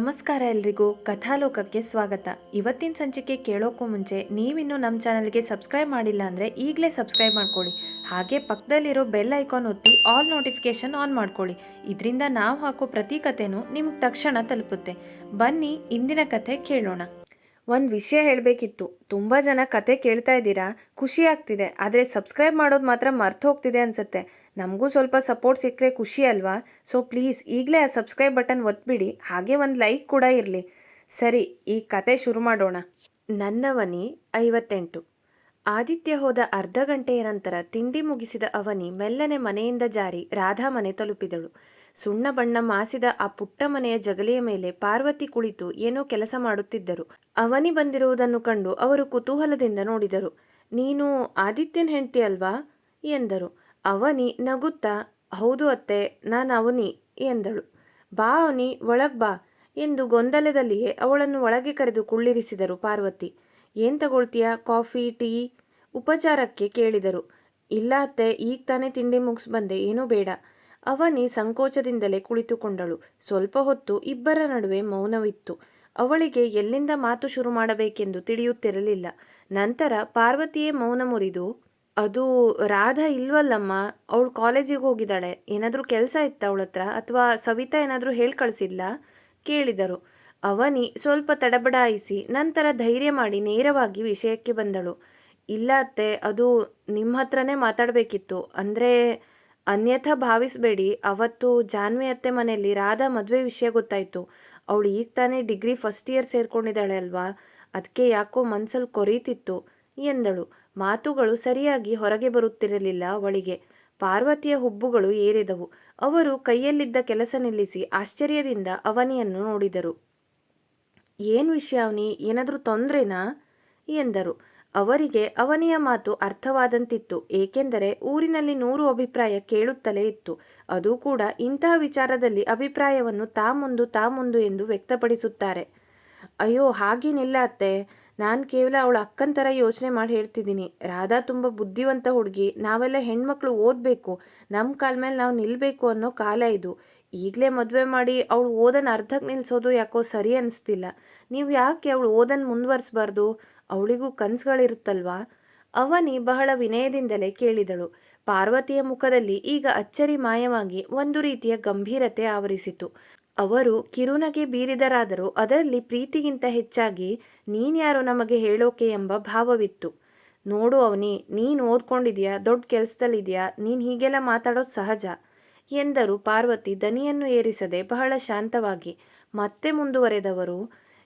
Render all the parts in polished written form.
ನಮಸ್ಕಾರ ಎಲ್ರಿಗೂ ಕಥಾಲೋಕಕ್ಕೆ ಸ್ವಾಗತ. ಇವತ್ತಿನ ಸಂಚಿಕೆ ಕೇಳೋಕ್ಕೂ ಮುಂಚೆ ನೀವಿನ್ನೂ ನಮ್ಮ ಚಾನಲ್ಗೆ ಸಬ್ಸ್ಕ್ರೈಬ್ ಮಾಡಿಲ್ಲ ಅಂದರೆ ಈಗಲೇ ಸಬ್ಸ್ಕ್ರೈಬ್ ಮಾಡ್ಕೊಳ್ಳಿ. ಹಾಗೆ ಪಕ್ಕದಲ್ಲಿರೋ ಬೆಲ್ ಐಕಾನ್ ಒತ್ತಿ ಆಲ್ ನೋಟಿಫಿಕೇಷನ್ ಆನ್ ಮಾಡ್ಕೊಳ್ಳಿ. ಇದರಿಂದ ನಾವು ಹಾಕೋ ಪ್ರತಿ ಕಥೆನೂ ನಿಮಗೆ ತಕ್ಷಣ ತಲುಪುತ್ತೆ. ಬನ್ನಿ ಇಂದಿನ ಕಥೆ ಕೇಳೋಣ. ಒಂದು ವಿಷಯ ಹೇಳಬೇಕಿತ್ತು. ತುಂಬ ಜನ ಕತೆ ಕೇಳ್ತಾ ಇದ್ದೀರಾ, ಖುಷಿ ಆಗ್ತಿದೆ. ಆದರೆ ಸಬ್ಸ್ಕ್ರೈಬ್ ಮಾಡೋದು ಮಾತ್ರ ಮರ್ತು ಹೋಗ್ತಿದೆ ಅನಿಸುತ್ತೆ. ನಮಗೂ ಸ್ವಲ್ಪ ಸಪೋರ್ಟ್ ಸಿಕ್ಕರೆ ಖುಷಿ ಅಲ್ವಾ? ಸೊ ಪ್ಲೀಸ್ ಈಗಲೇ ಆ ಸಬ್ಸ್ಕ್ರೈಬ್ ಬಟನ್ ಒತ್ಬಿಡಿ. ಹಾಗೆ ಒಂದು ಲೈಕ್ ಕೂಡ ಇರಲಿ. ಸರಿ, ಈ ಕತೆ ಶುರು ಮಾಡೋಣ. ನನ್ನವನಿ 58. ಆದಿತ್ಯ ಹೋದ ಅರ್ಧ ಗಂಟೆಯ ನಂತರ ತಿಂಡಿ ಮುಗಿಸಿದ ಅವನಿ ಮೆಲ್ಲನೆ ಮನೆಯಿಂದ ಜಾರಿ ರಾಧಾ ಮನೆ ತಲುಪಿದಳು. ಸುಣ್ಣ ಬಣ್ಣ ಮಾಸಿದ ಆ ಪುಟ್ಟ ಮನೆಯ ಜಗಲಿಯ ಮೇಲೆ ಪಾರ್ವತಿ ಕುಳಿತು ಏನೋ ಕೆಲಸ ಮಾಡುತ್ತಿದ್ದರು. ಅವನಿ ಬಂದಿರುವುದನ್ನು ಕಂಡು ಅವರು ಕುತೂಹಲದಿಂದ ನೋಡಿದರು. ನೀನು ಆದಿತ್ಯನ ಹೆಂಡ್ತಿ ಅಲ್ವಾ ಎಂದರು. ಅವನಿ ನಗುತ್ತಾ, ಹೌದು ಅತ್ತೆ, ನಾನು ಅವನಿ ಎಂದಳು. ಬಾ ಅವನಿ, ಒಳಗ್ ಬಾ ಎಂದು ಗೊಂದಲದಲ್ಲಿಯೇ ಅವಳನ್ನು ಒಳಗೆ ಕರೆದು ಕುಳ್ಳಿರಿಸಿದರು ಪಾರ್ವತಿ. ಏನ್ ತಗೊಳ್ತೀಯಾ, ಕಾಫಿ, ಟೀ? ಉಪಚಾರಕ್ಕೆ ಕೇಳಿದರು. ಇಲ್ಲ ಅತ್ತೆ, ಈಗ ತಾನೇ ತಿಂಡಿ ಮುಗಿಸ್ ಬಂದೆ, ಏನೂ ಬೇಡ. ಅವನಿ ಸಂಕೋಚದಿಂದಲೇ ಕುಳಿತುಕೊಂಡಳು. ಸ್ವಲ್ಪ ಹೊತ್ತು ಇಬ್ಬರ ನಡುವೆ ಮೌನವಿತ್ತು. ಅವಳಿಗೆ ಎಲ್ಲಿಂದ ಮಾತು ಶುರು ಮಾಡಬೇಕೆಂದು ತಿಳಿಯುತ್ತಿರಲಿಲ್ಲ. ನಂತರ ಪಾರ್ವತಿಯೇ ಮೌನ ಮುರಿದು, ಅದು ರಾಧಾ ಇಲ್ವಲ್ಲಮ್ಮ, ಅವಳು ಕಾಲೇಜಿಗೆ ಹೋಗಿದ್ದಾಳೆ. ಏನಾದರೂ ಕೆಲಸ ಇತ್ತ ಅವಳ ಹತ್ರ, ಅಥವಾ ಸವಿತಾ ಏನಾದರೂ ಹೇಳಿ ಕಳಿಸಿಲ್ಲ ಕೇಳಿದರು. ಅವನಿ ಸ್ವಲ್ಪ ತಡಬಡಾಯಿಸಿ ನಂತರ ಧೈರ್ಯ ಮಾಡಿ ನೇರವಾಗಿ ವಿಷಯಕ್ಕೆ ಬಂದಳು. ಇಲ್ಲ ಅತ್ತೆ, ಅದು ನಿಮ್ಮ ಹತ್ರನೇ ಮಾತಾಡಬೇಕಿತ್ತು. ಅಂದರೆ ಅನ್ಯಥಾ ಭಾವಿಸಬೇಡಿ, ಅವತ್ತು ಜಾನ್ವಿ ಅತ್ತೆ ಮನೆಯಲ್ಲಿ ರಾಧಾ ಮದುವೆ ವಿಷಯ ಗೊತ್ತಾಯಿತು. ಅವಳು ಈಗ ತಾನೇ ಡಿಗ್ರಿ ಫಸ್ಟ್ ಇಯರ್ ಸೇರ್ಕೊಂಡಿದ್ದಾಳೆ ಅಲ್ವಾ, ಅದಕ್ಕೆ ಯಾಕೋ ಮನಸ್ಸಲ್ಲಿ ಕೊರೀತಿತ್ತು ಎಂದಳು. ಮಾತುಗಳು ಸರಿಯಾಗಿ ಹೊರಗೆ ಬರುತ್ತಿರಲಿಲ್ಲ ಅವಳಿಗೆ. ಪಾರ್ವತಿಯ ಹುಬ್ಬುಗಳು ಏರಿದವು. ಅವರು ಕೈಯಲ್ಲಿದ್ದ ಕೆಲಸ ನಿಲ್ಲಿಸಿ ಆಶ್ಚರ್ಯದಿಂದ ಅವನಿಯನ್ನು ನೋಡಿದರು. ಏನು ವಿಷಯ ಅವನಿ, ಏನಾದರೂ ತೊಂದರೆನಾ ಎಂದರು. ಅವರಿಗೆ ಅವನಿಯ ಮಾತು ಅರ್ಥವಾದಂತಿತ್ತು. ಏಕೆಂದರೆ ಊರಿನಲ್ಲಿ 100 ಅಭಿಪ್ರಾಯ ಕೇಳುತ್ತಲೇ ಇತ್ತು. ಅದು ಕೂಡ ಇಂತಹ ವಿಚಾರದಲ್ಲಿ ಅಭಿಪ್ರಾಯವನ್ನು ತಾ ಮುಂದು ಎಂದು ವ್ಯಕ್ತಪಡಿಸುತ್ತಾರೆ. ಅಯ್ಯೋ ಹಾಗೇನಿಲ್ಲ ಅತ್ತೆ, ನಾನು ಕೇವಲ ಅವಳ ಅಕ್ಕನ ಥರ ಯೋಚನೆ ಮಾಡಿ ಹೇಳ್ತಿದ್ದೀನಿ. ರಾಧಾ ತುಂಬ ಬುದ್ಧಿವಂತ ಹುಡುಗಿ. ನಾವೆಲ್ಲ ಹೆಣ್ಮಕ್ಳು ಓದಬೇಕು, ನಮ್ಮ ಕಾಲ ಮೇಲೆ ನಾವು ನಿಲ್ಲಬೇಕು ಅನ್ನೋ ಕಾಲ ಇದು. ಈಗಲೇ ಮದುವೆ ಮಾಡಿ ಅವಳು ಓದನ್ನು ಅರ್ಧಕ್ಕೆ ನಿಲ್ಲಿಸೋದು ಯಾಕೋ ಸರಿ ಅನಿಸ್ತಿಲ್ಲ. ನೀವು ಯಾಕೆ ಅವಳು ಓದನ್ನು ಮುಂದುವರಿಸಬಾರ್ದು? ಅವಳಿಗೂ ಕನಸುಗಳಿರುತ್ತಲ್ವಾ? ಅವನಿ ಬಹಳ ವಿನಯದಿಂದಲೇ ಕೇಳಿದಳು. ಪಾರ್ವತಿಯ ಮುಖದಲ್ಲಿ ಈಗ ಅಚ್ಚರಿ ಮಾಯವಾಗಿ ಒಂದು ರೀತಿಯ ಗಂಭೀರತೆ ಆವರಿಸಿತು. ಅವರು ಕಿರುನಗೆ ಬೀರಿದರಾದರೂ ಅದರಲ್ಲಿ ಪ್ರೀತಿಗಿಂತ ಹೆಚ್ಚಾಗಿ ನೀನ್ಯಾರೋ ನಮಗೆ ಹೇಳೋಕೆ ಎಂಬ ಭಾವವಿತ್ತು. ನೋಡು ಅವನಿ, ನೀನು ಓದ್ಕೊಂಡಿದ್ಯಾ, ದೊಡ್ಡ ಕೆಲಸದಲ್ಲಿದೆಯಾ, ನೀನು ಹೀಗೆಲ್ಲ ಮಾತಾಡೋದು ಸಹಜ ಎಂದರು ಪಾರ್ವತಿ ದನಿಯನ್ನು ಏರಿಸದೆ ಬಹಳ ಶಾಂತವಾಗಿ. ಮತ್ತೆ ಮುಂದುವರೆದವರು,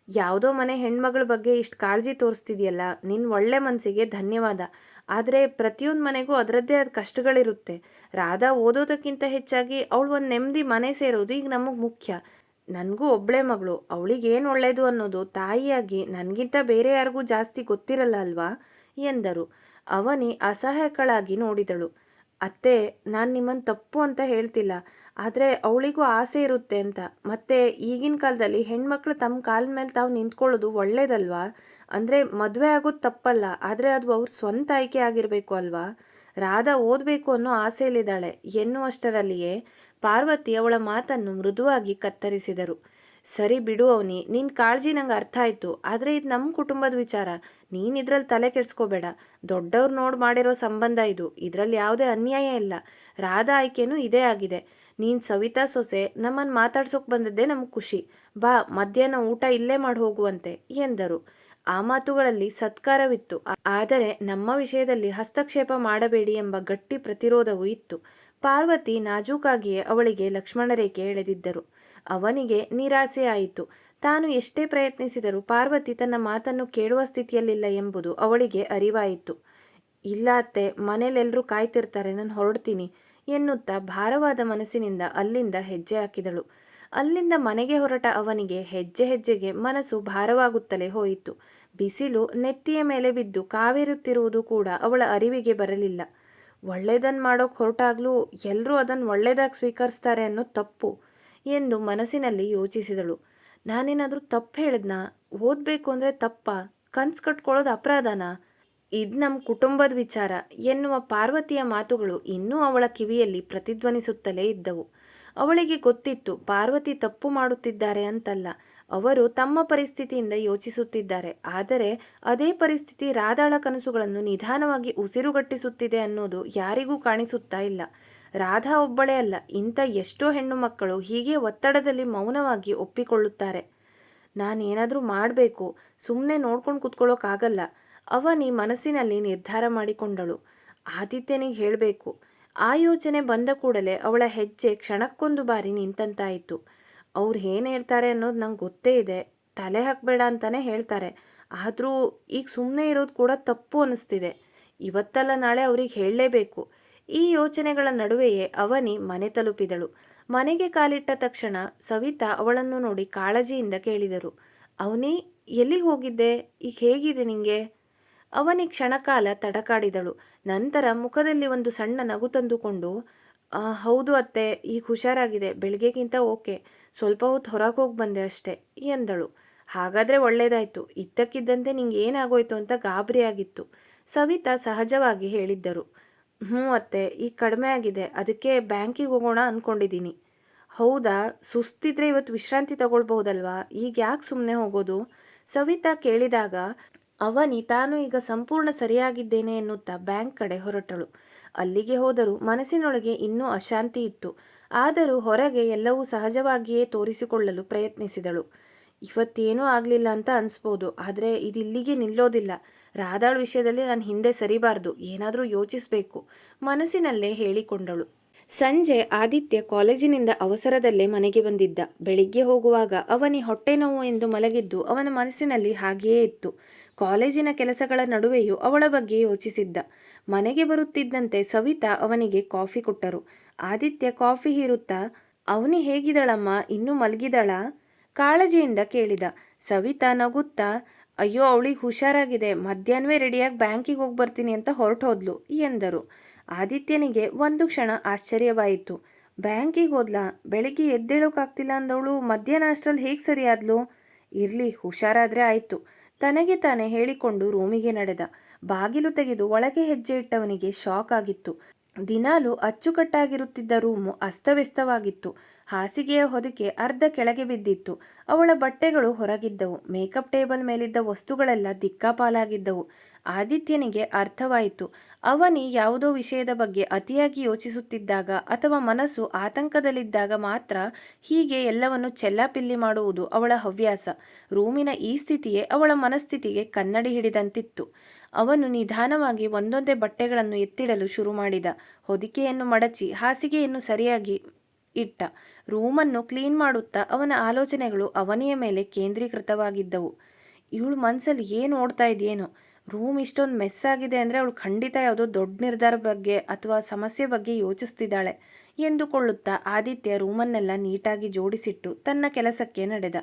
ಯಾವುದೋ ಮನೆ ಹೆಣ್ಮಗಳ ಬಗ್ಗೆ ಇಷ್ಟು ಕಾಳಜಿ ತೋರಿಸ್ತಿದೆಯಲ್ಲ, ನಿನ್ನ ಒಳ್ಳೆ ಮನಸ್ಸಿಗೆ ಧನ್ಯವಾದ. ಆದರೆ ಪ್ರತಿಯೊಂದು ಮನೆಗೂ ಅದರದ್ದೇ ಆದ ಕಷ್ಟಗಳಿರುತ್ತೆ. ರಾಧಾ ಓದೋದಕ್ಕಿಂತ ಹೆಚ್ಚಾಗಿ ಅವಳು ಒಂದು ನೆಮ್ಮದಿ ಮನೆ ಸೇರೋದು ಈಗ ನಮಗೆ ಮುಖ್ಯ. ನನಗೂ ಒಬ್ಬಳೇ ಮಗಳು, ಅವಳಿಗೇನು ಒಳ್ಳೆಯದು ಅನ್ನೋದು ತಾಯಿಯಾಗಿ ನನಗಿಂತ ಬೇರೆ ಯಾರಿಗೂ ಜಾಸ್ತಿ ಗೊತ್ತಿರಲ್ಲ ಅಲ್ವಾ ಎಂದರು. ಅವನಿ ಅಸಹಾಯಕಳಾಗಿ ನೋಡಿದಳು. ಅತ್ತೆ, ನಾನು ನಿಮ್ಮನ್ನು ತಪ್ಪು ಅಂತ ಹೇಳ್ತಿಲ್ಲ, ಆದರೆ ಅವಳಿಗೂ ಆಸೆ ಇರುತ್ತೆ ಅಂತ. ಮತ್ತು ಈಗಿನ ಕಾಲದಲ್ಲಿ ಹೆಣ್ಮಕ್ಳು ತಮ್ಮ ಕಾಲ ಮೇಲೆ ತಾವು ನಿಂತ್ಕೊಳ್ಳೋದು ಒಳ್ಳೇದಲ್ವಾ? ಅಂದರೆ ಮದುವೆ ಆಗೋದು ತಪ್ಪಲ್ಲ, ಆದರೆ ಅದು ಅವ್ರ ಸ್ವಂತ ಆಯ್ಕೆ ಆಗಿರಬೇಕು ಅಲ್ವಾ? ರಾಧಾ ಓದಬೇಕು ಅನ್ನೋ ಆಸೆಯಲ್ಲಿದ್ದಾಳೆ ಎನ್ನುವಷ್ಟರಲ್ಲಿಯೇ ಪಾರ್ವತಿ ಅವಳ ಮಾತನ್ನು ಮೃದುವಾಗಿ ಕತ್ತರಿಸಿದರು. ಸರಿ ಬಿಡು ಅವನಿ, ನಿನ್ನ ಕಾಳಜಿ ನಂಗೆ ಅರ್ಥ ಆಯಿತು. ಆದರೆ ಇದು ನಮ್ಮ ಕುಟುಂಬದ ವಿಚಾರ, ನೀನು ಇದ್ರಲ್ಲಿ ತಲೆ ಕೆಡಿಸ್ಕೋಬೇಡ. ದೊಡ್ಡವ್ರು ನೋಡಿ ಮಾಡಿರೋ ಸಂಬಂಧ ಇದು, ಇದರಲ್ಲಿ ಯಾವುದೇ ಅನ್ಯಾಯ ಇಲ್ಲ. ರಾಧಾ ಆಯ್ಕೆನೂ ಇದೇ ಆಗಿದೆ. ನೀನು ಸವಿತಾ ಸೊಸೆ, ನಮ್ಮನ್ನು ಮಾತಾಡ್ಸೋಕೆ ಬಂದದ್ದೇ ನಮಗೆ ಖುಷಿ. ಬಾ, ಮಧ್ಯಾಹ್ನ ಊಟ ಇಲ್ಲೇ ಮಾಡಿ ಹೋಗುವಂತೆ ಎಂದರು. ಆ ಮಾತುಗಳಲ್ಲಿ ಸತ್ಕಾರವಿತ್ತು, ಆದರೆ ನಮ್ಮ ವಿಷಯದಲ್ಲಿ ಹಸ್ತಕ್ಷೇಪ ಮಾಡಬೇಡಿ ಎಂಬ ಗಟ್ಟಿ ಪ್ರತಿರೋಧವೂ ಇತ್ತು. ಪಾರ್ವತಿ ನಾಜೂಕಾಗಿಯೇ ಅವಳಿಗೆ ಲಕ್ಷ್ಮಣ ರೇಖೆ ಎಳೆದಿದ್ದರು. ಅವನಿಗೆ ನಿರಾಸೆ ಆಯಿತು. ತಾನು ಎಷ್ಟೇ ಪ್ರಯತ್ನಿಸಿದರೂ ಪಾರ್ವತಿ ತನ್ನ ಮಾತನ್ನು ಕೇಳುವ ಸ್ಥಿತಿಯಲ್ಲಿಲ್ಲ ಎಂಬುದು ಅವಳಿಗೆ ಅರಿವಾಯಿತು. ಇಲ್ಲ ಅತ್ತೆ, ಮನೇಲೆಲ್ಲರೂ ಕಾಯ್ತಿರ್ತಾರೆ, ನಾನು ಹೊರಡ್ತೀನಿ ಎನ್ನುತ್ತಾ ಭಾರವಾದ ಮನಸ್ಸಿನಿಂದ ಅಲ್ಲಿಂದ ಹೆಜ್ಜೆ ಹಾಕಿದಳು. ಅಲ್ಲಿಂದ ಮನೆಗೆ ಹೊರಟ ಅವನಿಗೆ ಹೆಜ್ಜೆ ಹೆಜ್ಜೆಗೆ ಮನಸ್ಸು ಭಾರವಾಗುತ್ತಲೇ ಹೋಯಿತು. ಬಿಸಿಲು ನೆತ್ತಿಯ ಮೇಲೆ ಬಿದ್ದು ಕಾವೇರುತ್ತಿರುವುದು ಕೂಡ ಅವಳ ಅರಿವಿಗೆ ಬರಲಿಲ್ಲ. ಒಳ್ಳೆಯದನ್ನು ಮಾಡೋಕೆ ಹೊರಟಾಗ್ಲೂ ಎಲ್ಲರೂ ಅದನ್ನು ಒಳ್ಳೆಯದಾಗಿ ಸ್ವೀಕರಿಸ್ತಾರೆ ಅನ್ನೋ ತಪ್ಪು ಎಂದು ಮನಸ್ಸಿನಲ್ಲಿ ಯೋಚಿಸಿದಳು. ನಾನೇನಾದರೂ ತಪ್ಪು ಹೇಳಿದ್ನಾ? ಓದಬೇಕು ಅಂದರೆ ತಪ್ಪಾ? ಕನ್ಸು ಕಟ್ಕೊಳ್ಳೋದು ಅಪರಾಧನಾ? ಇದು ನಮ್ಮ ಕುಟುಂಬದ ವಿಚಾರ ಎನ್ನುವ ಪಾರ್ವತಿಯ ಮಾತುಗಳು ಇನ್ನೂ ಅವಳ ಕಿವಿಯಲ್ಲಿ ಪ್ರತಿಧ್ವನಿಸುತ್ತಲೇ ಇದ್ದವು. ಅವಳಿಗೆ ಗೊತ್ತಿತ್ತು ಪಾರ್ವತಿ ತಪ್ಪು ಮಾಡುತ್ತಿದ್ದಾರೆ ಅಂತಲ್ಲ, ಅವರು ತಮ್ಮ ಪರಿಸ್ಥಿತಿಯಿಂದ ಯೋಚಿಸುತ್ತಿದ್ದಾರೆ, ಆದರೆ ಅದೇ ಪರಿಸ್ಥಿತಿ ರಾಧಾಳ ಕನಸುಗಳನ್ನು ನಿಧಾನವಾಗಿ ಉಸಿರುಗಟ್ಟಿಸುತ್ತಿದೆ ಅನ್ನೋದು ಯಾರಿಗೂ ಕಾಣಿಸುತ್ತಾ ಇಲ್ಲ. ರಾಧಾ ಒಬ್ಬಳೇ ಅಲ್ಲ, ಇಂಥ ಎಷ್ಟೋ ಹೆಣ್ಣು ಮಕ್ಕಳು ಹೀಗೆ ಒತ್ತಡದಲ್ಲಿ ಮೌನವಾಗಿ ಒಪ್ಪಿಕೊಳ್ಳುತ್ತಾರೆ. ನಾನೇನಾದರೂ ಮಾಡಬೇಕು, ಸುಮ್ಮನೆ ನೋಡ್ಕೊಂಡು ಕೂತ್ಕೊಳ್ಳೋಕ್ಕಾಗಲ್ಲ. ಅವನಿ ಮನಸ್ಸಿನಲ್ಲಿ ನಿರ್ಧಾರ ಮಾಡಿಕೊಂಡಳು. ಆದಿತ್ಯನಿಗೆ ಹೇಳಬೇಕು. ಆ ಯೋಚನೆ ಬಂದ ಕೂಡಲೇ ಅವಳ ಹೆಜ್ಜೆ ಕ್ಷಣಕ್ಕೊಂದು ಬಾರಿ ನಿಂತಂತಾಯಿತು. ಅವ್ರು ಏನು ಹೇಳ್ತಾರೆ ಅನ್ನೋದು ನಂಗೆ ಗೊತ್ತೇ ಇದೆ. ತಲೆ ಹಾಕಬೇಡ ಅಂತಲೇ ಹೇಳ್ತಾರೆ. ಆದರೂ ಈಗ ಸುಮ್ಮನೆ ಇರೋದು ಕೂಡ ತಪ್ಪು ಅನ್ನಿಸ್ತಿದೆ. ಇವತ್ತಲ್ಲ ನಾಳೆ ಅವ್ರಿಗೆ ಹೇಳಲೇಬೇಕು. ಈ ಯೋಚನೆಗಳ ನಡುವೆಯೇ ಅವನಿ ಮನೆ ತಲುಪಿದಳು. ಮನೆಗೆ ಕಾಲಿಟ್ಟ ತಕ್ಷಣ ಸವಿತಾ ಅವಳನ್ನು ನೋಡಿ ಕಾಳಜಿಯಿಂದ ಕೇಳಿದರು. ಅವನಿ, ಎಲ್ಲಿಗೆ ಹೋಗಿದ್ದೆ? ಈಗ ಹೇಗಿದೆ ನಿಂಗೆ? ಅವನಿ ಕ್ಷಣಕಾಲ ತಡಕಾಡಿದಳು. ನಂತರ ಮುಖದಲ್ಲಿ ಒಂದು ಸಣ್ಣ ನಗು ತಂದುಕೊಂಡು, ಹೌದು ಅತ್ತೆ, ಈಗ ಹುಷಾರಾಗಿದೆ, ಬೆಳಗ್ಗೆಗಿಂತ ಓಕೆ. ಸ್ವಲ್ಪ ಹೊತ್ತು ಹೊರಗೆ ಹೋಗಿ ಬಂದೆ ಅಷ್ಟೇ ಎಂದಳು. ಹಾಗಾದರೆ ಒಳ್ಳೆಯದಾಯಿತು. ಇದ್ದಕ್ಕಿದ್ದಂತೆ ನಿಂಗೆ ಏನಾಗೋಯ್ತು ಅಂತ ಗಾಬರಿ ಆಗಿತ್ತು, ಸವಿತಾ ಸಹಜವಾಗಿ ಹೇಳಿದ್ದರು. ಹ್ಞೂ ಅತ್ತೆ, ಈಗ ಕಡಿಮೆ ಆಗಿದೆ. ಅದಕ್ಕೆ ಬ್ಯಾಂಕಿಗೆ ಹೋಗೋಣ ಅಂದ್ಕೊಂಡಿದ್ದೀನಿ. ಹೌದಾ? ಸುಸ್ತಿದ್ರೆ ಇವತ್ತು ವಿಶ್ರಾಂತಿ ತಗೊಳ್ಬಹುದಲ್ವಾ? ಈಗ ಯಾಕೆ ಸುಮ್ಮನೆ ಹೋಗೋದು? ಸವಿತಾ ಕೇಳಿದಾಗ ಅವನಿ ತಾನು ಈಗ ಸಂಪೂರ್ಣ ಸರಿಯಾಗಿದ್ದೇನೆ ಎನ್ನುತ್ತಾ ಬ್ಯಾಂಕ್ ಕಡೆ ಹೊರಟಳು. ಅಲ್ಲಿಗೆ ಹೋದರೂ ಮನಸ್ಸಿನೊಳಗೆ ಇನ್ನೂ ಅಶಾಂತಿ ಇತ್ತು. ಆದರೂ ಹೊರಗೆ ಎಲ್ಲವೂ ಸಹಜವಾಗಿಯೇ ತೋರಿಸಿಕೊಳ್ಳಲು ಪ್ರಯತ್ನಿಸಿದಳು. ಇವತ್ತೇನೂ ಆಗಲಿಲ್ಲ ಅಂತ ಅನಿಸ್ಬೋದು, ಆದರೆ ಇದಿಲ್ಲಿಗೆ ನಿಲ್ಲೋದಿಲ್ಲ. ರಾಧಾಳ್ ವಿಷಯದಲ್ಲಿ ನಾನು ಹಿಂದೆ ಸರಿಬಾರ್ದು, ಏನಾದರೂ ಯೋಚಿಸಬೇಕು, ಮನಸ್ಸಿನಲ್ಲೇ ಹೇಳಿಕೊಂಡಳು. ಸಂಜೆ ಆದಿತ್ಯ ಕಾಲೇಜಿನಿಂದ ಅವಸರದಲ್ಲೇ ಮನೆಗೆ ಬಂದಿದ್ದ. ಬೆಳಿಗ್ಗೆ ಹೋಗುವಾಗ ಅವನಿ ಹೊಟ್ಟೆ ನೋವು ಎಂದು ಮಲಗಿದ್ದು ಅವನ ಮನಸ್ಸಿನಲ್ಲಿ ಹಾಗೆಯೇ ಇತ್ತು. ಕಾಲೇಜಿನ ಕೆಲಸಗಳ ನಡುವೆಯೂ ಅವಳ ಬಗ್ಗೆ ಯೋಚಿಸಿದ್ದ. ಮನೆಗೆ ಬರುತ್ತಿದ್ದಂತೆ ಸವಿತಾ ಅವನಿಗೆ ಕಾಫಿ ಕೊಟ್ಟರು. ಆದಿತ್ಯ ಕಾಫಿ ಹೀರುತ್ತಾ, ಅವನಿ ಹೇಗಿದಳಮ್ಮ, ಇನ್ನೂ ಮಲಗಿದಳಾ? ಕಾಳಜಿಯಿಂದ ಕೇಳಿದ. ಸವಿತಾ ನಗುತ್ತಾ, ಅಯ್ಯೋ, ಅವಳಿಗೆ ಹುಷಾರಾಗಿದೆ, ಮಧ್ಯಾಹ್ನವೇ ರೆಡಿಯಾಗಿ ಬ್ಯಾಂಕಿಗೆ ಹೋಗಿ ಬರ್ತೀನಿ ಅಂತ ಹೊರಟೋದ್ಲು ಎಂದರು. ಆದಿತ್ಯನಿಗೆ ಒಂದು ಕ್ಷಣ ಆಶ್ಚರ್ಯವಾಯಿತು. ಬ್ಯಾಂಕಿಗೆ ಹೋದ್ಲಾ? ಬೆಳಿಗ್ಗೆ ಎದ್ದೇಳೋಕ್ಕಾಗ್ತಿಲ್ಲ ಅಂದವಳು ಮಧ್ಯಾಹ್ನ ಅಷ್ಟರಲ್ಲಿ ಹೇಗೆ ಸರಿಯಾದ್ಲು? ಇರಲಿ, ಹುಷಾರಾದರೆ ಆಯಿತು, ತನಗೆ ತಾನೇ ಹೇಳಿಕೊಂಡು ರೂಮಿಗೆ ನಡೆದ. ಬಾಗಿಲು ತೆಗೆದು ಒಳಗೆ ಹೆಜ್ಜೆ ಇಟ್ಟವನಿಗೆ ಶಾಕ್ ಆಗಿತ್ತು. ದಿನಾಲು ಅಚ್ಚುಕಟ್ಟಾಗಿರುತ್ತಿದ್ದ ರೂಮು ಅಸ್ತವ್ಯಸ್ತವಾಗಿತ್ತು. ಹಾಸಿಗೆಯ ಹೊದಿಕೆ ಅರ್ಧ ಕೆಳಗೆ ಬಿದ್ದಿತ್ತು. ಅವಳ ಬಟ್ಟೆಗಳು ಹೊರಗಿದ್ದವು. ಮೇಕಪ್ ಟೇಬಲ್ ಮೇಲಿದ್ದ ವಸ್ತುಗಳೆಲ್ಲ ದಿಕ್ಕಾಪಾಲಾಗಿದ್ದವು. ಆದಿತ್ಯನಿಗೆ ಅರ್ಥವಾಯಿತು. ಅವನಿ ಯಾವುದೋ ವಿಷಯದ ಬಗ್ಗೆ ಅತಿಯಾಗಿ ಯೋಚಿಸುತ್ತಿದ್ದಾಗ ಅಥವಾ ಮನಸ್ಸು ಆತಂಕದಲ್ಲಿದ್ದಾಗ ಮಾತ್ರ ಹೀಗೆ ಎಲ್ಲವನ್ನು ಚೆಲ್ಲಾಪಿಲ್ಲಿ ಮಾಡುವುದು ಅವಳ ಹವ್ಯಾಸ. ರೂಮಿನ ಈ ಸ್ಥಿತಿಯೇ ಅವಳ ಮನಸ್ಥಿತಿಗೆ ಕನ್ನಡಿ ಹಿಡಿದಂತಿತ್ತು. ಅವನು ನಿಧಾನವಾಗಿ ಒಂದೊಂದೇ ಬಟ್ಟೆಗಳನ್ನು ಎತ್ತಿಡಲು ಶುರು ಮಾಡಿದ. ಹೊದಿಕೆಯನ್ನು ಮಡಚಿ ಹಾಸಿಗೆಯನ್ನು ಸರಿಯಾಗಿ ಇಟ್ಟ. ರೂಮನ್ನು ಕ್ಲೀನ್ ಮಾಡುತ್ತಾ ಅವನ ಆಲೋಚನೆಗಳು ಅವನಿಯ ಮೇಲೆ ಕೇಂದ್ರೀಕೃತವಾಗಿದ್ದವು. ಇವಳು ಮನಸ್ಸಲ್ಲಿ ಏನು ಓಡ್ತಾ ಇದೆಯೇನೋ? ರೂಮ್ ಇಷ್ಟೊಂದು ಮೆಸ್ ಆಗಿದೆ ಅಂದರೆ ಅವಳು ಖಂಡಿತ ಯಾವುದೋ ದೊಡ್ಡ ನಿರ್ಧಾರ ಬಗ್ಗೆ ಅಥವಾ ಸಮಸ್ಯೆ ಬಗ್ಗೆ ಯೋಚಿಸ್ತಿದ್ದಾಳೆ ಎಂದುಕೊಳ್ಳುತ್ತಾ ಆದಿತ್ಯ ರೂಮನ್ನೆಲ್ಲ ನೀಟಾಗಿ ಜೋಡಿಸಿಟ್ಟು ತನ್ನ ಕೆಲಸಕ್ಕೆ ನಡೆದ.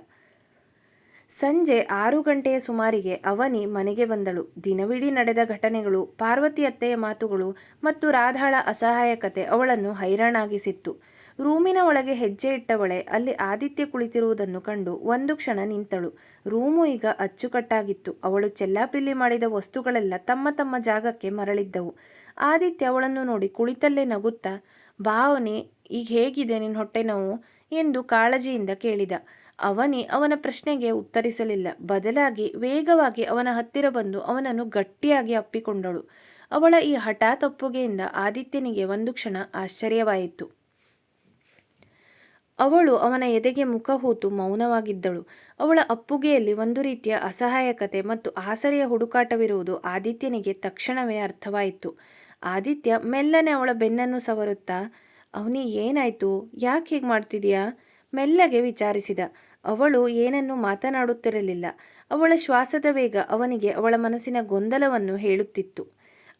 ಸಂಜೆ 6 ಗಂಟೆಯ ಸುಮಾರಿಗೆ ಅವನಿ ಮನೆಗೆ ಬಂದಳು. ದಿನವಿಡೀ ನಡೆದ ಘಟನೆಗಳು, ಪಾರ್ವತಿ ಅತ್ತೆಯ ಮಾತುಗಳು ಮತ್ತು ರಾಧಾಳ ಅಸಹಾಯಕತೆ ಅವಳನ್ನು ಹೈರಾಣಾಗಿಸಿತ್ತು. ರೂಮಿನ ಒಳಗೆ ಹೆಜ್ಜೆ ಇಟ್ಟವಳೆ ಅಲ್ಲಿ ಆದಿತ್ಯ ಕುಳಿತಿರುವುದನ್ನು ಕಂಡು ಒಂದು ಕ್ಷಣ ನಿಂತಳು. ರೂಮು ಈಗ ಅಚ್ಚುಕಟ್ಟಾಗಿತ್ತು. ಅವಳು ಚೆಲ್ಲಾಪಿಲ್ಲಿ ಮಾಡಿದ ವಸ್ತುಗಳೆಲ್ಲ ತಮ್ಮ ತಮ್ಮ ಜಾಗಕ್ಕೆ ಮರಳಿದ್ದವು. ಆದಿತ್ಯ ಅವಳನ್ನು ನೋಡಿ ಕುಳಿತಲ್ಲೇ ನಗುತ್ತಾ, ಬಾ ಅವನಿ, ಈಗ ಹೇಗಿದೆ ನಿನ್ನ ಹೊಟ್ಟೆ ನೋವು ಎಂದು ಕಾಳಜಿಯಿಂದ ಕೇಳಿದ. ಅವನಿ ಅವನ ಪ್ರಶ್ನೆಗೆ ಉತ್ತರಿಸಲಿಲ್ಲ. ಬದಲಾಗಿ ವೇಗವಾಗಿ ಅವನ ಹತ್ತಿರ ಬಂದು ಅವನನ್ನು ಗಟ್ಟಿಯಾಗಿ ಅಪ್ಪಿಕೊಂಡಳು. ಅವಳ ಈ ಹಠಾತ್ ಒಪ್ಪುಗೆಯಿಂದ ಆದಿತ್ಯನಿಗೆ ಒಂದು ಕ್ಷಣ ಆಶ್ಚರ್ಯವಾಯಿತು. ಅವಳು ಅವನ ಎದೆಗೆ ಮುಖ ಹೂತು ಮೌನವಾಗಿದ್ದಳು. ಅವಳ ಅಪ್ಪುಗೆಯಲ್ಲಿ ಒಂದು ರೀತಿಯ ಅಸಹಾಯಕತೆ ಮತ್ತು ಆಸರೆಯ ಹುಡುಕಾಟವಿರುವುದು ಆದಿತ್ಯನಿಗೆ ತಕ್ಷಣವೇ ಅರ್ಥವಾಯಿತು. ಆದಿತ್ಯ ಮೆಲ್ಲನೆ ಅವಳ ಬೆನ್ನನ್ನು ಸವರುತ್ತಾ, ಅವನಿ ಏನಾಯ್ತು, ಯಾಕೆ ಹೀಗೆ ಮಾಡ್ತಿದೀಯಾ ಮೆಲ್ಲಗೆ ವಿಚಾರಿಸಿದ. ಅವಳು ಏನನ್ನೂ ಮಾತನಾಡುತ್ತಿರಲಿಲ್ಲ. ಅವಳ ಶ್ವಾಸದ ವೇಗ ಅವನಿಗೆ ಅವಳ ಮನಸ್ಸಿನ ಗೊಂದಲವನ್ನು ಹೇಳುತ್ತಿತ್ತು.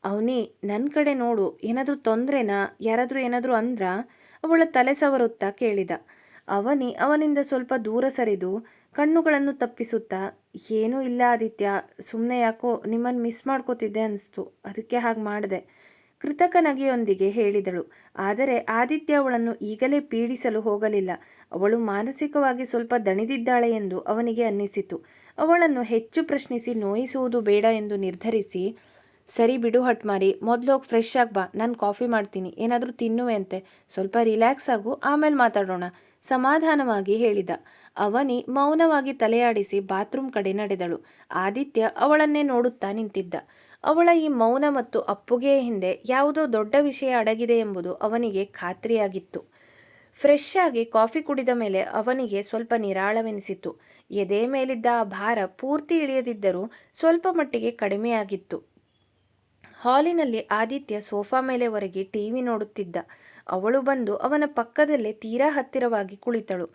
ಅವನಿ, ನನ್ನ ಕಡೆ ನೋಡು, ಏನಾದರೂ ತೊಂದರೆನಾ? ಯಾರಾದರೂ ಏನಾದರೂ ಅಂದ್ರಾ? ಅವಳ ತಲೆ ಸವರುತ್ತಾ ಕೇಳಿದ. ಅವನಿ ಅವನಿಂದ ಸ್ವಲ್ಪ ದೂರ ಸರಿದು ಕಣ್ಣುಗಳನ್ನು ತಪ್ಪಿಸುತ್ತಾ, ಏನೂ ಇಲ್ಲ ಆದಿತ್ಯ, ಸುಮ್ಮನೆ ಯಾಕೋ ನಿಮ್ಮನ್ನು ಮಿಸ್ ಮಾಡ್ಕೋತಿದ್ದೆ ಅನಿಸ್ತು, ಅದಕ್ಕೆ ಹಾಗೆ ಮಾಡಿದೆ ಕೃತಕ ನಗೆಯೊಂದಿಗೆ ಹೇಳಿದಳು. ಆದರೆ ಆದಿತ್ಯ ಅವಳನ್ನು ಈಗಲೇ ಪೀಡಿಸಲು ಹೋಗಲಿಲ್ಲ. ಅವಳು ಮಾನಸಿಕವಾಗಿ ಸ್ವಲ್ಪ ದಣಿದಿದ್ದಾಳೆ ಎಂದು ಅವನಿಗೆ ಅನ್ನಿಸಿತು. ಅವಳನ್ನು ಹೆಚ್ಚು ಪ್ರಶ್ನಿಸಿ ನೋಯಿಸುವುದು ಬೇಡ ಎಂದು ನಿರ್ಧರಿಸಿ, ಸರಿ ಬಿಡು ಹಟ್ಮಾರಿ, ಮೊದಲು ಹೋಗಿ ಫ್ರೆಶ್ ಆಗಿ ಬಾ, ನಾನು ಕಾಫಿ ಮಾಡ್ತೀನಿ, ಏನಾದರೂ ತಿನ್ನುವೆ ಅಂತೆ, ಸ್ವಲ್ಪ ರಿಲ್ಯಾಕ್ಸ್ ಆಗು, ಆಮೇಲೆ ಮಾತಾಡೋಣ ಸಮಾಧಾನವಾಗಿ ಹೇಳಿದ. ಅವನಿ ಮೌನವಾಗಿ ತಲೆಯಾಡಿಸಿ ಬಾತ್ರೂಮ್ ಕಡೆ ನಡೆದಳು. ಆದಿತ್ಯ ಅವಳನ್ನೇ ನೋಡುತ್ತಾ ನಿಂತಿದ್ದ. ಅವಳ ಈ ಮೌನ ಮತ್ತು ಅಪ್ಪುಗೆಯ ಹಿಂದೆ ಯಾವುದೋ ದೊಡ್ಡ ವಿಷಯ ಅಡಗಿದೆ ಎಂಬುದು ಅವನಿಗೆ ಖಾತ್ರಿಯಾಗಿತ್ತು. ಫ್ರೆಶ್ ಆಗಿ ಕಾಫಿ ಕುಡಿದ ಮೇಲೆ ಅವನಿಗೆ ಸ್ವಲ್ಪ ನಿರಾಳವೆನಿಸಿತು. ಎದೆ ಮೇಲಿದ್ದ ಆ ಭಾರ ಪೂರ್ತಿ ಇಳಿಯದಿದ್ದರೂ ಸ್ವಲ್ಪ ಮಟ್ಟಿಗೆ ಕಡಿಮೆಯಾಗಿತ್ತು. ಹಾಲಿನಲ್ಲಿ ಆದಿತ್ಯ ಸೋಫಾ ಮೇಲೆ ಒರಗಿ ಟಿವಿ ನೋಡುತ್ತಿದ್ದ. ಅವಳು ಬಂದು ಅವನ ಪಕ್ಕದಲ್ಲೇ ತೀರಾ ಹತ್ತಿರವಾಗಿ ಕುಳಿತಳು.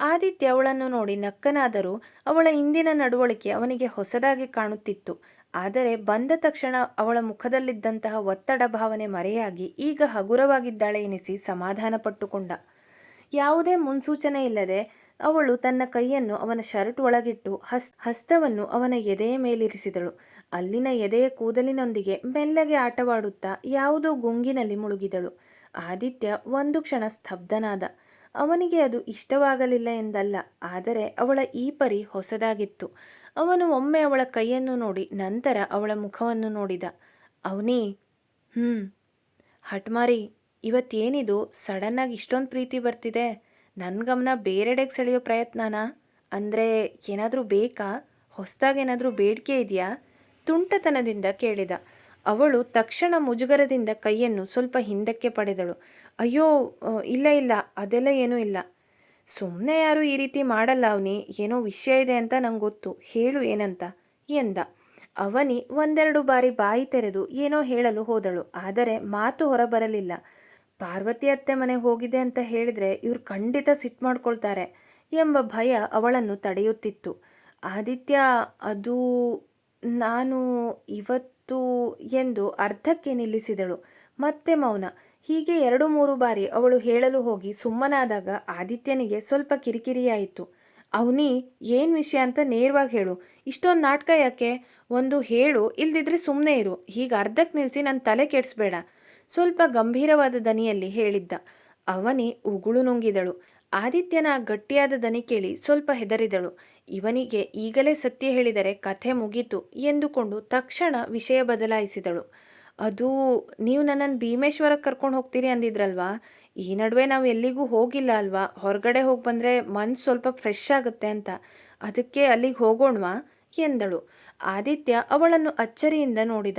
ಆದಿತ್ಯ ಅವಳನ್ನು ನೋಡಿ ನಕ್ಕನಾದರೂ ಅವಳ ಇಂದಿನ ನಡವಳಿಕೆ ಅವನಿಗೆ ಹೊಸದಾಗಿ ಕಾಣುತ್ತಿತ್ತು. ಆದರೆ ಬಂದ ತಕ್ಷಣ ಅವಳ ಮುಖದಲ್ಲಿದ್ದಂತಹ ಒತ್ತಡ ಭಾವನೆ ಮರೆಯಾಗಿ ಈಗ ಹಗುರವಾಗಿದ್ದಾಳೆ ಎನಿಸಿ ಸಮಾಧಾನ ಪಟ್ಟುಕೊಂಡ. ಯಾವುದೇ ಮುನ್ಸೂಚನೆ ಇಲ್ಲದೆ ಅವಳು ತನ್ನ ಕೈಯನ್ನು ಅವನ ಶರ್ಟ್ ಒಳಗಿಟ್ಟು ಹಸ್ತವನ್ನು ಅವನ ಎದೆಯ ಮೇಲಿರಿಸಿದಳು. ಅಲ್ಲಿನ ಎದೆಯ ಕೂದಲಿನೊಂದಿಗೆ ಮೆಲ್ಲಗೆ ಆಟವಾಡುತ್ತಾ ಯಾವುದೋ ಗುಂಗಿನಲ್ಲಿ ಮುಳುಗಿದಳು. ಆದಿತ್ಯ ಒಂದು ಕ್ಷಣ ಸ್ತಬ್ಧನಾದ. ಅವನಿಗೆ ಅದು ಇಷ್ಟವಾಗಲಿಲ್ಲ ಎಂದಲ್ಲ, ಆದರೆ ಅವಳ ಈ ಪರಿ ಹೊಸದಾಗಿತ್ತು. ಅವನು ಒಮ್ಮೆ ಅವಳ ಕೈಯನ್ನು ನೋಡಿ ನಂತರ ಅವಳ ಮುಖವನ್ನು ನೋಡಿದ. ಅವನಿ ಹಟ್ಮಾರಿ, ಇವತ್ತೇನಿದು ಸಡನ್ನಾಗಿ ಇಷ್ಟೊಂದು ಪ್ರೀತಿ ಬರ್ತಿದೆ? ನನ್ನ ಗಮನ ಬೇರೆಡೆಗೆ ಸೆಳೆಯೋ ಪ್ರಯತ್ನನಾ? ಅಂದರೆ ಏನಾದರೂ ಬೇಕಾ? ಹೊಸದಾಗೇನಾದರೂ ಬೇಡಿಕೆ ಇದೆಯಾ? ತುಂಟತನದಿಂದ ಕೇಳಿದ. ಅವಳು ತಕ್ಷಣ ಮುಜುಗರದಿಂದ ಕೈಯನ್ನು ಸ್ವಲ್ಪ ಹಿಂದಕ್ಕೆ ಪಡೆದಳು. ಅಯ್ಯೋ ಇಲ್ಲ ಇಲ್ಲ, ಅದೆಲ್ಲ ಏನೂ ಇಲ್ಲ. ಸುಮ್ಮನೆ ಯಾರೂ ಈ ರೀತಿ ಮಾಡಲ್ಲ ಅವನಿ. ಏನೋ ವಿಷಯ ಇದೆ ಅಂತ ನಂಗೆ ಗೊತ್ತು, ಹೇಳು ಏನಂತ ಎಂದ. ಅವನಿ ಒಂದೆರಡು ಬಾರಿ ಬಾಯಿ ತೆರೆದು ಏನೋ ಹೇಳಲು ಹೋದಳು. ಆದರೆ ಮಾತು ಹೊರಬರಲಿಲ್ಲ. ಪಾರ್ವತಿ ಅತ್ತೆ ಮನೆಗೆ ಹೋಗಿದೆ ಅಂತ ಹೇಳಿದರೆ ಇವ್ರು ಖಂಡಿತ ಸಿಟ್ಟು ಮಾಡ್ಕೊಳ್ತಾರೆ ಎಂಬ ಭಯ ಅವಳನ್ನು ತಡೆಯುತ್ತಿತ್ತು. ಆದಿತ್ಯ, ಅದು ನಾನು ಇವತ್ತು ಎಂದು ಅರ್ಧಕ್ಕೆ ನಿಲ್ಲಿಸಿದಳು. ಮತ್ತೆ ಮೌನ. ಹೀಗೆ 2-3 ಬಾರಿ ಅವಳು ಹೇಳಲು ಹೋಗಿ ಸುಮ್ಮನಾದಾಗ ಆದಿತ್ಯನಿಗೆ ಸ್ವಲ್ಪ ಕಿರಿಕಿರಿಯಾಯಿತು. ಅವನಿ, ಏನು ವಿಷಯ ಅಂತ ನೇರವಾಗಿ ಹೇಳು. ಇಷ್ಟೊಂದು ನಾಟಕ ಯಾಕೆ? ಒಂದು ಹೇಳು, ಇಲ್ದಿದ್ರೆ ಸುಮ್ಮನೆ ಇರು. ಹೀಗೆ ಅರ್ಧಕ್ಕೆ ನಿಲ್ಲಿಸಿ ನನ್ನ ತಲೆ ಕೆಡಿಸ್ಬೇಡ, ಸ್ವಲ್ಪ ಗಂಭೀರವಾದ ದನಿಯಲ್ಲಿ ಹೇಳಿದ್ದ. ಅವನಿ ಉಗುಳು ನುಂಗಿದಳು. ಆದಿತ್ಯನ ಗಟ್ಟಿಯಾದ ದನಿ ಕೇಳಿ ಸ್ವಲ್ಪ ಹೆದರಿದಳು. ಇವನಿಗೆ ಈಗಲೇ ಸತ್ಯ ಹೇಳಿದರೆ ಕಥೆ ಮುಗೀತು ಎಂದುಕೊಂಡು ತಕ್ಷಣ ವಿಷಯ ಬದಲಾಯಿಸಿದಳು. ಅದು, ನೀವು ನನ್ನನ್ನು ಭೀಮೇಶ್ವರಕ್ಕೆ ಕರ್ಕೊಂಡು ಹೋಗ್ತೀರಿ ಅಂದಿದ್ರಲ್ವಾ? ಈ ನಡುವೆ ನಾವು ಎಲ್ಲಿಗೂ ಹೋಗಿಲ್ಲ ಅಲ್ವಾ? ಹೊರಗಡೆ ಹೋಗಿ ಬಂದರೆ ಮನಸ್ಸು ಸ್ವಲ್ಪ ಫ್ರೆಶ್ ಆಗುತ್ತೆ ಅಂತ. ಅದಕ್ಕೆ ಅಲ್ಲಿಗೆ ಹೋಗೋಣವಾ ಎಂದಳು. ಆದಿತ್ಯ ಅವಳನ್ನು ಅಚ್ಚರಿಯಿಂದ ನೋಡಿದ.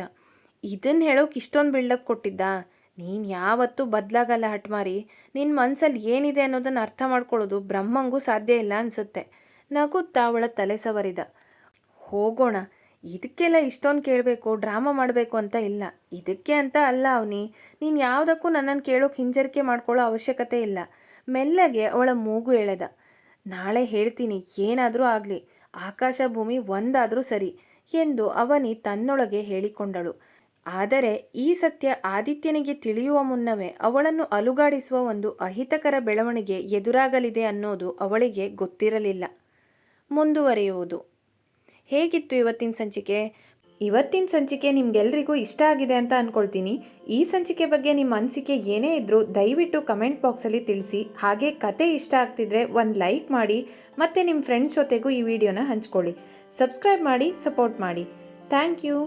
ಇದನ್ನು ಹೇಳೋಕೆ ಇಷ್ಟೊಂದು ಬಿಲ್ಡಪ್ ಕೊಟ್ಟಿದ್ದ? ನೀನು ಯಾವತ್ತೂ ಬದಲಾಗಲ್ಲ ಹಟ್ಮಾರಿ. ನಿನ್ನ ಮನಸ್ಸಲ್ಲಿ ಏನಿದೆ ಅನ್ನೋದನ್ನು ಅರ್ಥ ಮಾಡ್ಕೊಳ್ಳೋದು ಬ್ರಹ್ಮಂಗೂ ಸಾಧ್ಯ ಇಲ್ಲ ಅನಿಸುತ್ತೆ. ನಗುತ್ತಾ ಅವಳ ತಲೆ ಸವರಿದ. ಹೋಗೋಣ. ಇದಕ್ಕೆಲ್ಲ ಇಷ್ಟೊಂದು ಕೇಳಬೇಕು, ಡ್ರಾಮಾ ಮಾಡಬೇಕು ಅಂತ ಇಲ್ಲ. ಇದಕ್ಕೆ ಅಂತ ಅಲ್ಲ ಅವನಿ. ನೀನು ಯಾವುದಕ್ಕೂ ನನ್ನನ್ನು ಕೇಳೋಕೆ ಹಿಂಜರಿಕೆ ಮಾಡ್ಕೊಳ್ಳೋ ಅವಶ್ಯಕತೆ ಇಲ್ಲ. ಮೆಲ್ಲಗೆ ಅವಳ ಮೂಗು ಎಳೆದ. ನಾಳೆ ಹೇಳ್ತೀನಿ, ಏನಾದರೂ ಆಗಲಿ. ಆಕಾಶ ಭೂಮಿ ಒಂದಾದರೂ ಸರಿ ಎಂದು ಅವನಿ ತನ್ನೊಳಗೆ ಹೇಳಿಕೊಂಡಳು. ಆದರೆ ಈ ಸತ್ಯ ಆದಿತ್ಯನಿಗೆ ತಿಳಿಯುವ ಮುನ್ನವೇ ಅವಳನ್ನು ಅಲುಗಾಡಿಸುವ ಒಂದು ಅಹಿತಕರ ಬೆಳವಣಿಗೆ ಎದುರಾಗಲಿದೆ ಅನ್ನೋದು ಅವಳಿಗೆ ಗೊತ್ತಿರಲಿಲ್ಲ. ಮುಂದುವರಿಯುವುದು. ಹೇಗಿತ್ತು ಇವತ್ತಿನ ಸಂಚಿಕೆ? ಇವತ್ತಿನ ಸಂಚಿಕೆ ನಿಮ್ಗೆಲ್ರಿಗೂ ಇಷ್ಟ ಆಗಿದೆ ಅಂತ ಅಂದ್ಕೊಳ್ತೀನಿ. ಈ ಸಂಚಿಕೆ ಬಗ್ಗೆ ನಿಮ್ಮ ಅನಿಸಿಕೆ ಏನೇ ಇದ್ದರೂ ದಯವಿಟ್ಟು ಕಮೆಂಟ್ ಬಾಕ್ಸಲ್ಲಿ ತಿಳಿಸಿ. ಹಾಗೆ ಕತೆ ಇಷ್ಟ ಆಗ್ತಿದ್ರೆ ಒಂದು ಲೈಕ್ ಮಾಡಿ ಮತ್ತು ನಿಮ್ಮ ಫ್ರೆಂಡ್ಸ್ ಜೊತೆಗೂ ಈ ವಿಡಿಯೋನ ಹಂಚ್ಕೊಳ್ಳಿ. ಸಬ್ಸ್ಕ್ರೈಬ್ ಮಾಡಿ, ಸಪೋರ್ಟ್ ಮಾಡಿ. Thank you.